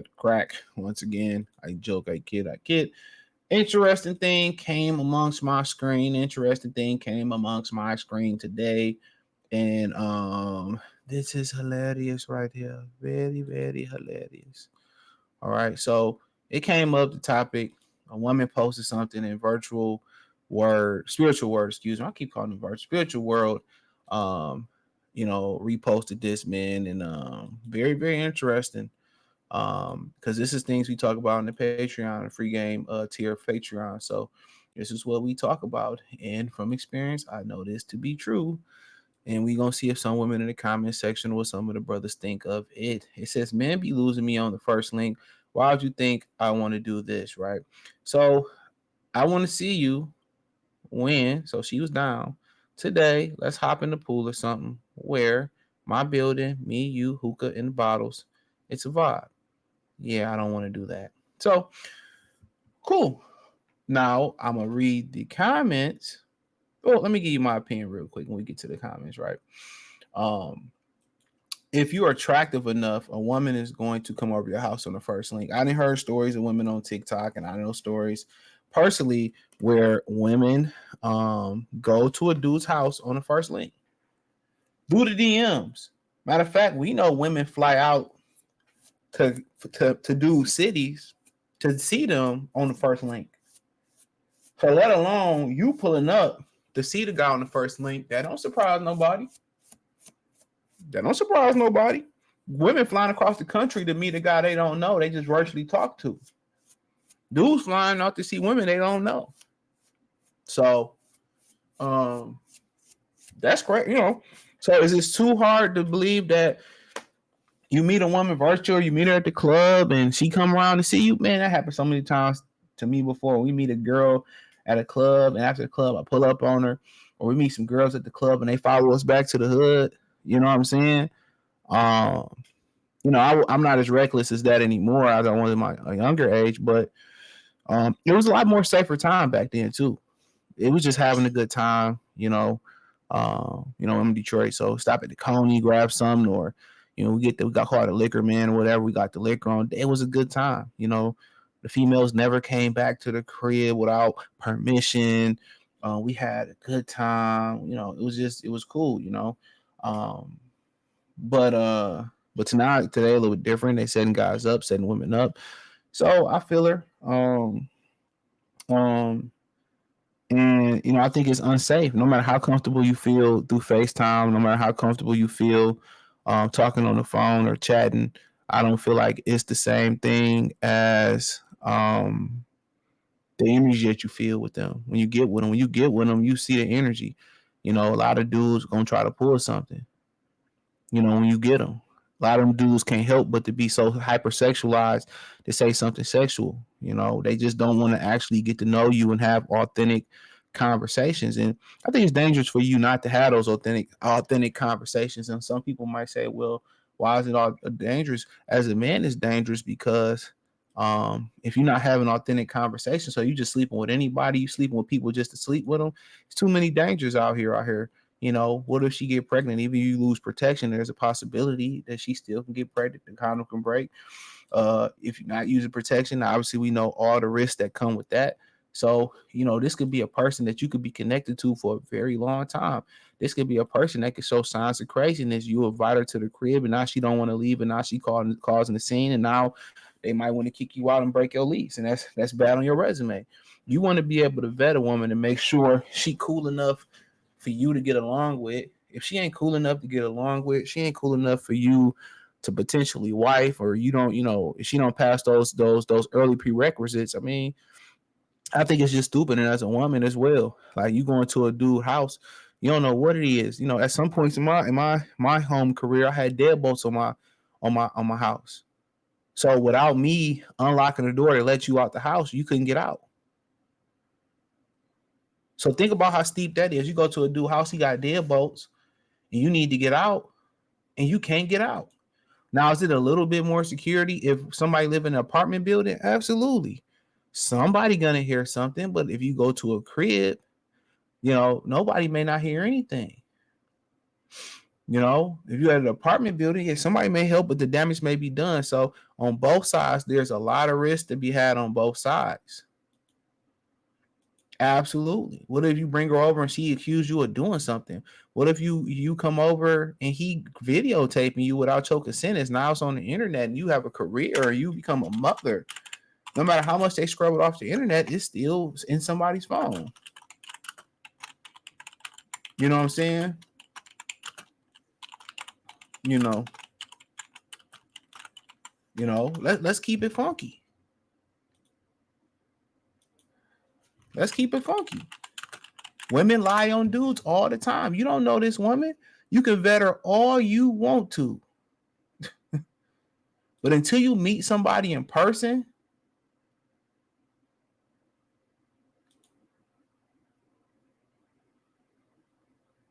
cut crack. Once again, I joke, I kid. Interesting thing came amongst my screen. Interesting thing came amongst my screen today. And this is hilarious right here. Very, very hilarious. All right. So it came up the topic. A woman posted something in spiritual word, excuse me. I keep calling it spiritual world. Um, reposted this, man, and very, very interesting. Because this is things we talk about in the Patreon, the free game tier of Patreon. So this is what we talk about. And from experience, I know this to be true. And we gonna see if some women in the comment section what some of the brothers think of it. It says, "Men be losing me on the first link. Why would you think I want to do this?" Right. So I want to see you win. So she was down today. Let's hop in the pool or something. Where my building, me, you, hookah, and the bottles. It's a vibe. Yeah, I don't want to do that. So cool. Now I'm gonna read the comments. Well, let me give you my opinion real quick when we get to the comments, right? Um, if you're attractive enough, a woman is going to come over your house on the first link. I didn't heard stories of women on TikTok, and I know stories personally where women go to a dude's house on the first link. Do the DMs. Matter of fact, we know women fly out to do cities to see them on the first link. So let alone you pulling up to see the guy on the first link. That don't surprise nobody. That don't surprise nobody. Women flying across the country to meet a guy they don't know. They just virtually talk to. Dudes flying out to see women they don't know. So, that's great. So is it too hard to believe that you meet a woman virtual, you meet her at the club, and she come around to see you? Man, that happened so many times to me before. We meet a girl at a club, and after the club, I pull up on her, or we meet some girls at the club, and they follow us back to the hood. You know what I'm saying? I'm not as reckless as that anymore as I was in my younger age, but it was a lot more safer time back then too. It was just having a good time, I'm in Detroit, so stop at the Coney, grab something, or we got called a liquor man or whatever. We got the liquor on. It was a good time. The females never came back to the crib without permission. We had a good time. It was cool. Um, but today a little bit different. They setting guys up, setting women up. So I feel her. Um, and I think it's unsafe. No matter how comfortable you feel through FaceTime, no matter how comfortable you feel talking on the phone or chatting, I don't feel like it's the same thing as the energy that you feel with them when you get with them. When you get with them, you see the energy. A lot of dudes gonna try to pull something. When you get them, a lot of them dudes can't help but to be so hypersexualized to say something sexual. They just don't want to actually get to know you and have authentic conversations. And I think it's dangerous for you not to have those authentic conversations. And some people might say, well, why is it all dangerous? As a man, it's dangerous because if you're not having authentic conversations, so you just sleeping with anybody, you sleeping with people just to sleep with them. It's too many dangers out here. What if she get pregnant? Even if you lose protection, there's a possibility that she still can get pregnant. The condom can break. If you're not using protection, obviously we know all the risks that come with that. So, this could be a person that you could be connected to for a very long time. This could be a person that could show signs of craziness. You invite her to the crib and now she don't want to leave, and now she causing the scene, and now they might want to kick you out and break your lease. And that's bad on your resume. You want to be able to vet a woman and make sure she cool enough for you to get along with. If she ain't cool enough to get along with, she ain't cool enough for you to potentially wife, or you don't, if she don't pass those early prerequisites, I think it's just stupid. And as a woman as well, like you going to a dude house, you don't know what it is. At some points in my home career, I had deadbolts on my house. So without me unlocking the door to let you out the house, you couldn't get out. So think about how steep that is. You go to a dude house, he got deadbolts, and you need to get out, and you can't get out. Now, is it a little bit more security if somebody live in an apartment building? Absolutely. Somebody gonna hear something, but if you go to a crib, nobody may not hear anything. If you're at an apartment building, yeah, somebody may help, but the damage may be done. So On both sides, there's a lot of risk to be had on both sides. Absolutely. What if you bring her over and she accused you of doing something? What if you come over and he videotaping you without your consent? Is now it's on the internet and you have a career or you become a mother. No matter how much they scrub it off the internet, it's still in somebody's phone. You know what I'm saying? You know, let's keep it funky. Let's keep it funky. Women lie on dudes all the time. You don't know this woman. You can vet her all you want to. But until you meet somebody in person,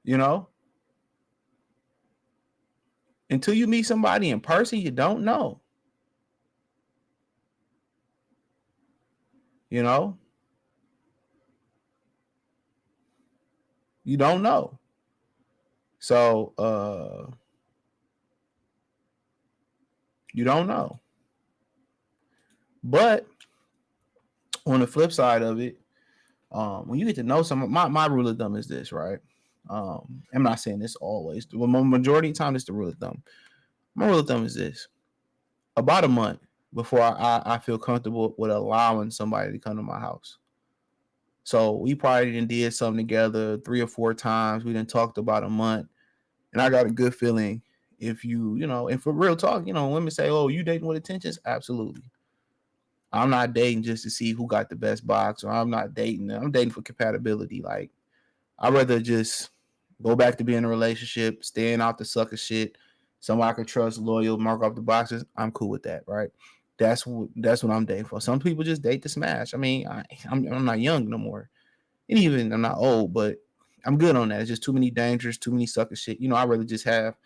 you know, until you meet somebody in person, you don't know. You know, you don't know. So, you don't know. But on the flip side of it, when you get to know someone, my rule of thumb is this, right? I'm not saying this always. The majority of the time, it's the rule of thumb. My rule of thumb is this: about a month before I feel comfortable with allowing somebody to come to my house. So we probably did something together 3 or 4 times. We didn't talked about a month, and I got a good feeling. If and for real talk, women say, "Oh, you dating with intentions?" Absolutely. I'm not dating just to see who got the best box, or I'm not dating. I'm dating for compatibility. Like, I'd rather just go back to being in a relationship, staying out the sucker shit. Somebody I can trust, loyal, mark off the boxes. I'm cool with that, right? That's what I'm dating for. Some people just date to smash. I mean, I'm not young no more, and even I'm not old, but I'm good on that. It's just too many dangers, too many sucker shit. I'd rather just have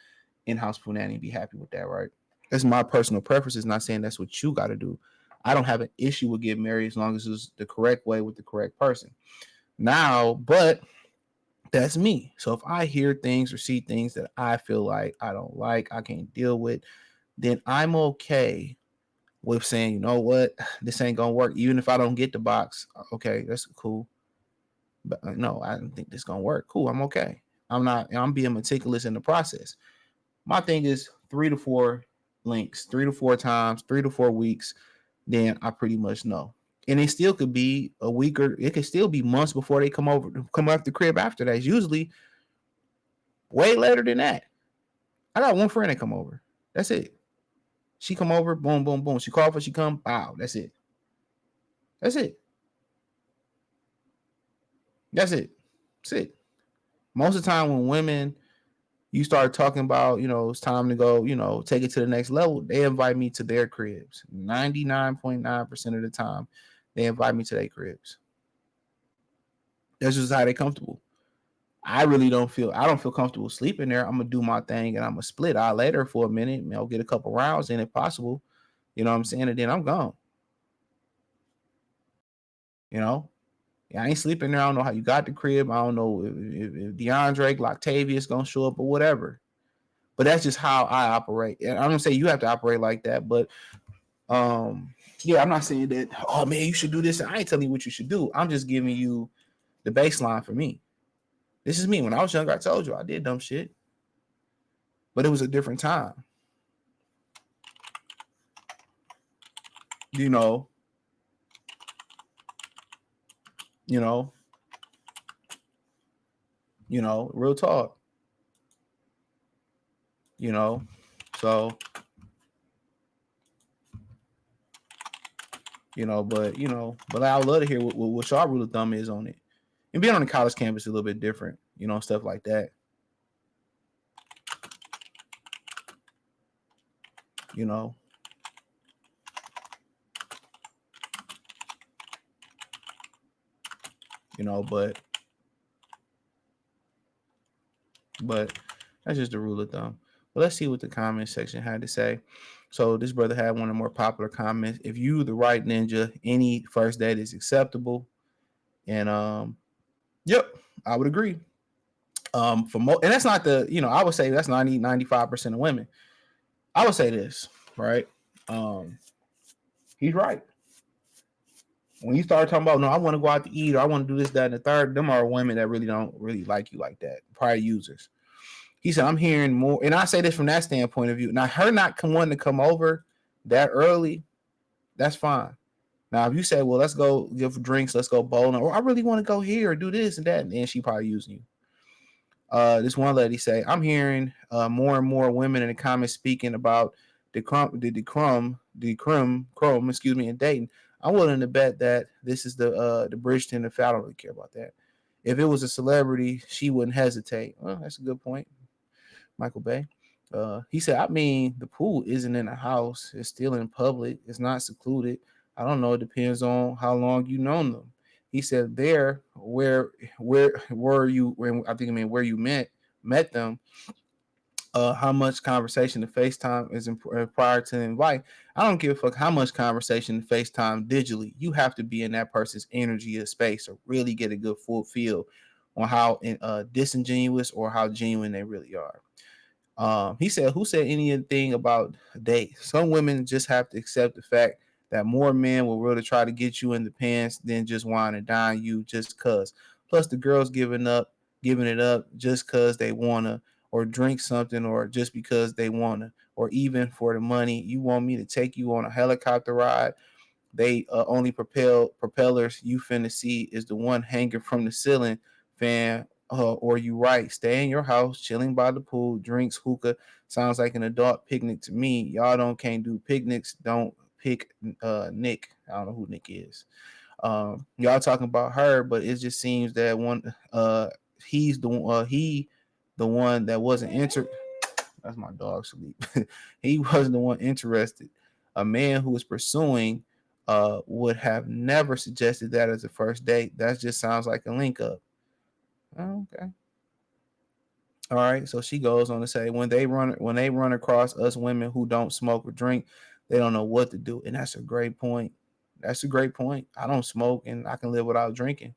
in-house punani and be happy with that, right? That's my personal preference. It's not saying that's what you got to do. I don't have an issue with getting married as long as it's the correct way with the correct person. Now, but that's me. So if I hear things or see things that I feel like I don't like, I can't deal with, then I'm okay with saying, you know what, this ain't gonna work. Even if I don't get the box, okay, that's cool. But no, I don't think this gonna work. Cool, I'm okay. I'm being meticulous in the process. My thing is 3 to 4 links, 3 to 4 times, 3 to 4 weeks, then I pretty much know. And it still could be a week or it could still be months before they come up the crib after that. It's usually way later than that. I got one friend that come over. That's it. She come over, boom, boom, boom. She call for she come, wow, that's it. That's it. That's it. That's it. Most of the time when women you start talking about, it's time to go, take it to the next level, they invite me to their cribs. 99.9% of the time, they invite me to their cribs. That's just how they comfortable. I don't feel comfortable sleeping there. I'm gonna do my thing and I'm gonna split. I'll later for a minute, I'll get a couple rounds in if possible. You know what I'm saying? And then I'm gone. You know? Yeah, I ain't sleeping there. I don't know how you got the crib. I don't know if DeAndre, Octavius gonna show up or whatever. But that's just how I operate. And I'm gonna say you have to operate like that, but yeah, I'm not saying that, oh man, you should do this. I ain't telling you what you should do. I'm just giving you the baseline for me. This is me. When I was younger, I told you I did dumb shit. But it was a different time. You know, you know, real talk. You know. So, but I would love to hear what y'all rule of thumb is on it. And being on the college campus is a little bit different, stuff like that. You know. But that's just the rule of thumb. But let's see what the comment section had to say. So this brother had one of the more popular comments. If you the right ninja, any first date is acceptable. And yep, I would agree. And that's not I would say that's 95% of women. I would say this, right? Um, he's right. When you start talking about no, I want to go out to eat or I want to do this, that, and the third, them are women that really don't really like you like that. Prior users. He said, I'm hearing more, and I say this from that standpoint of view. Now, her not wanting to come over that early, that's fine. Now, if you say, well, let's go give drinks, let's go bowling, or I really want to go here or do this and that, and then she probably using you. This one lady say, I'm hearing more and more women in the comments speaking about the crumb, excuse me, in dating. I'm willing to bet that this is the Bridgeton. If I don't really care about that. If it was a celebrity, she wouldn't hesitate. Well, that's a good point, Michael Bay. He said, I mean, the pool isn't in a house. It's still in public. It's not secluded. I don't know. It depends on how long you known them. He said, there, where were you? When I think I mean where you met them. How much conversation to FaceTime is prior to the invite. I don't give a fuck how much conversation to FaceTime digitally. You have to be in that person's energy or space or really get a good full feel on how disingenuous or how genuine they really are. He said, who said anything about date? Some women just have to accept the fact that more men will really try to get you in the pants than just wine and dine you just cause. Plus the girls giving it up just cause they wanna or drink something or just because they wanna or even for the money. You want me to take you on a helicopter ride? They only propellers you finna see is the one hanging from the ceiling, fan. Or you right, stay in your house, chilling by the pool, drinks, hookah. Sounds like an adult picnic to me. Y'all don't can't do picnics. Don't pick Nick. I don't know who Nick is. Y'all talking about her, but it just seems that he's the one that wasn't interested. That's my dog sleep. He wasn't the one interested. A man who was pursuing would have never suggested that as a first date. That just sounds like a link up. Oh, okay. All right. So she goes on to say when they run across us women who don't smoke or drink, they don't know what to do. And that's a great point. That's a great point. I don't smoke and I can live without drinking.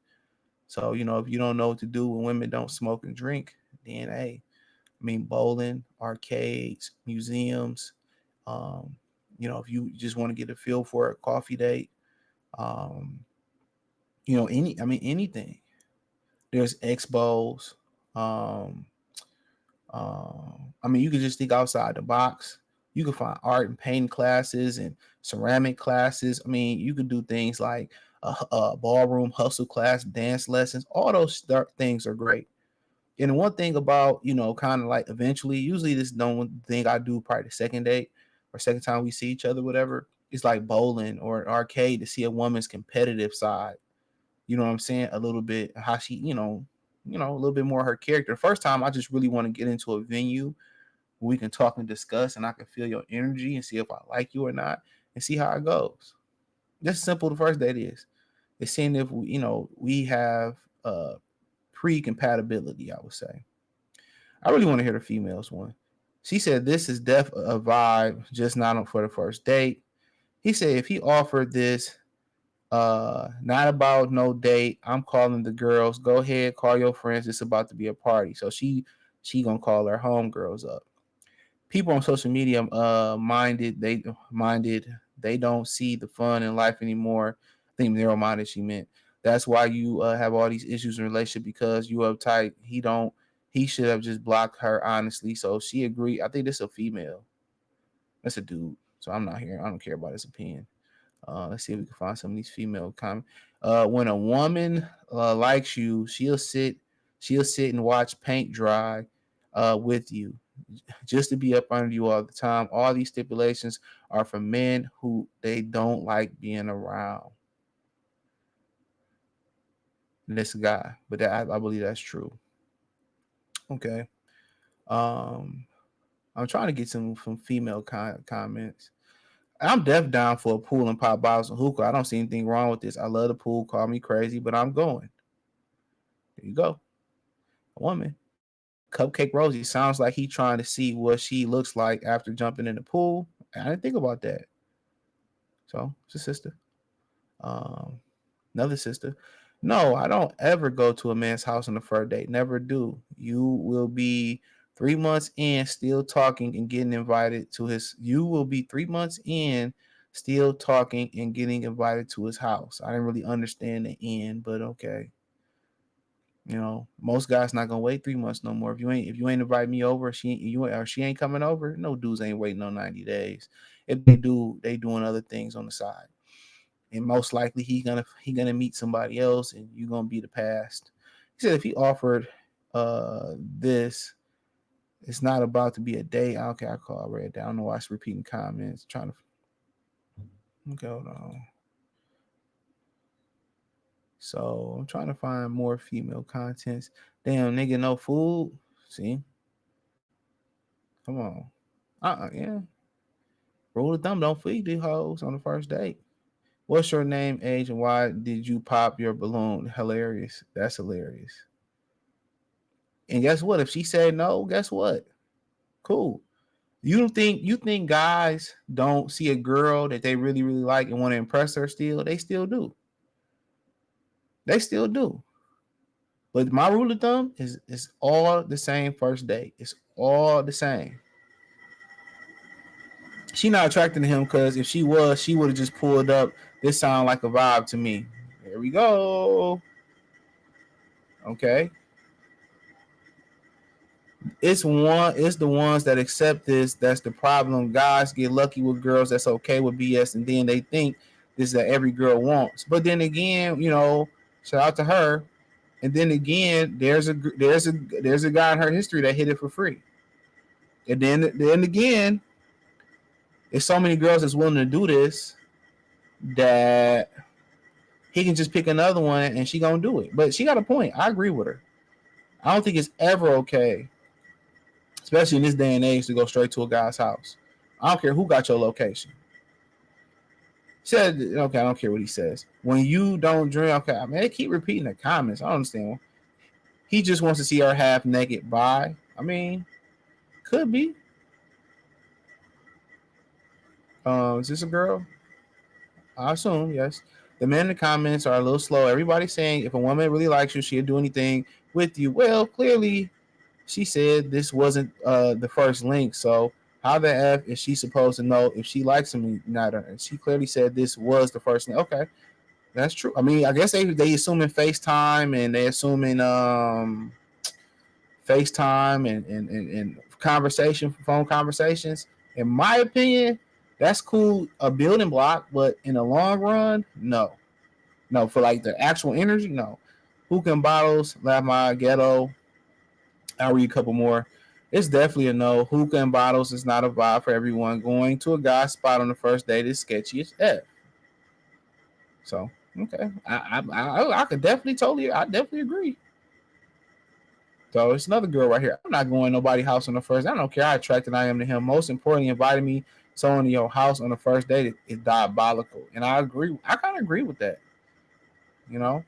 So, if you don't know what to do when women don't smoke and drink, then hey, I mean, bowling, arcades, museums. Um, if you just want to get a feel for a coffee date, um, anything. There's expos. Um, you can just think outside the box. You can find art and painting classes and ceramic classes. I mean, you can do things like a ballroom hustle class, dance lessons. All those things are great. And one thing about, kind of like eventually, usually this is the one thing I do probably the second date or second time we see each other, whatever. It's like bowling or an arcade to see a woman's competitive side. You know what I'm saying? A little bit how she, a little bit more her character. First time I just really want to get into a venue where we can talk and discuss and I can feel your energy and see if I like you or not and see how it goes. Just simple the first date is. It's seeing if we have pre-compatibility, I would say. I really want to hear the females one. She said this is def a vibe, just not for the first date. He said if he offered this, not about no date. I'm calling the girls. Go ahead, call your friends. It's about to be a party. So she gonna call her homegirls up. People on social media they don't see the fun in life anymore. I think narrow minded she meant. That's why you have all these issues in relationship because you uptight. He should have just blocked her honestly. So she agreed. I think this is a female. That's a dude. So I'm not here. I don't care about his opinion. Let's see if we can find some of these female comments. When a woman likes you, she'll sit and watch paint dry with you just to be up under you all the time. All these stipulations are for men who they don't like being around. This guy, but I believe that's true. Okay. Um, I'm trying to get some female comments. I'm deaf down for a pool and pop bottles and hookah. I don't see anything wrong with this. I love the pool. Call me crazy, but I'm going. There you go. A woman. Cupcake Rosie sounds like he trying to see what she looks like after jumping in the pool. I didn't think about that. So it's a sister. Um, Another sister. No, I don't ever go to a man's house on the first date. Never do. You will be 3 months in, still talking and getting invited to his. You will be 3 months in, still talking and getting invited to his house. I didn't really understand the end, but okay. Most guys not gonna wait 3 months no more. If you ain't invite me over, she ain't coming over. No dudes ain't waiting on 90 days. If they do, they doing other things on the side, and most likely he gonna meet somebody else, and you gonna be the past. He said if he offered this, it's not about to be a date. Okay, I read that. I don't know why it's repeating comments. Trying to okay, hold on. So I'm trying to find more female contents. Damn, nigga, no food. See, come on. Yeah. Rule of thumb: don't feed these hoes on the first date. What's your name, age, and why did you pop your balloon? Hilarious. That's hilarious. And guess what? If she said no, guess what? Cool. You think guys don't see a girl that they really really like and want to impress her? Still, they still do. They still do. But my rule of thumb is all the same first date. It's all the same. She not attracted to him because if she was, she would have just pulled up. This sound like a vibe to me. There we go. Okay. It's the ones that accept this that's the problem. Guys get lucky with girls that's okay with BS, and then they think this is that every girl wants. But then again, shout out to her. And then again, there's a guy in her history that hit it for free. And then again, there's so many girls that's willing to do this that he can just pick another one and she gonna do it. But she got a point. I agree with her. I don't think it's ever okay, especially in this day and age, to go straight to a guy's house. I don't care who got your location. He said, okay, I don't care what he says. When you don't drink, okay, I mean, they keep repeating the comments. I don't understand. He just wants to see her half naked. Bye. I mean, could be. Is this a girl? I assume, yes. The men in the comments are a little slow. Everybody's saying if a woman really likes you, she'll do anything with you. Well, clearly, she said this wasn't the first link. So how the F is she supposed to know if she likes him? Not her. She clearly said this was the first link. Okay, that's true. I mean, I guess they assuming FaceTime and they assuming FaceTime and conversation, phone conversations. In my opinion, that's cool, a building block, but in the long run, no. No, for like the actual energy, no. Hookah and bottles, Lab My Ghetto. I'll read a couple more. It's definitely a no. Hookah and bottles is not a vibe for everyone. Going to a guy's spot on the first date is sketchy as F. So, okay. I could I definitely agree. So it's another girl right here. I'm not going to nobody's house on the first. I don't care how attracted I am to him. Most importantly, inviting me someone to your house on the first date is diabolical, and I agree. I kind of agree with that. You know,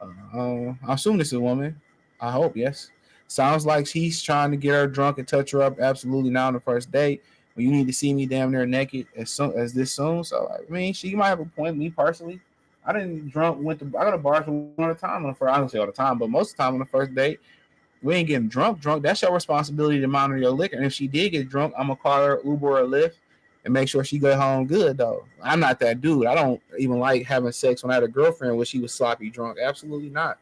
I assume this is a woman. I hope yes. Sounds like he's trying to get her drunk and touch her up. Absolutely not on the first date. But you need to see me damn near naked as soon as this soon. So I mean, she might have a point. Me personally, I didn't drunk. I got to bars one at a time on the first. I don't say all the time, but most of the time on the first date. We ain't getting drunk. That's your responsibility to monitor your liquor. And if she did get drunk, I'm gonna call her Uber or Lyft and make sure she get home good. Though I'm not that dude. I don't even like having sex when I had a girlfriend where she was sloppy drunk. Absolutely not.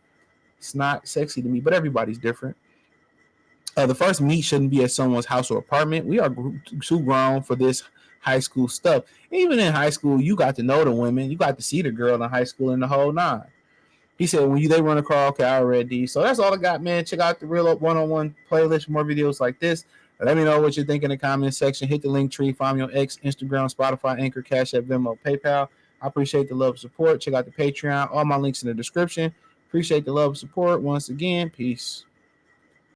It's not sexy to me. But everybody's different. The first meet shouldn't be at someone's house or apartment. We are too grown for this high school stuff. Even in high school, you got to know the women. You got to see the girl in high school and the whole nine. He said, when they run across, okay, I read these. So that's all I got, man. Check out the Real Up One-on-One playlist for more videos like this. Let me know what you think in the comments section. Hit the link tree. Find me on X, Instagram, Spotify, Anchor, Cash App, Venmo, PayPal. I appreciate the love and support. Check out the Patreon. All my links in the description. Appreciate the love and support. Once again, peace.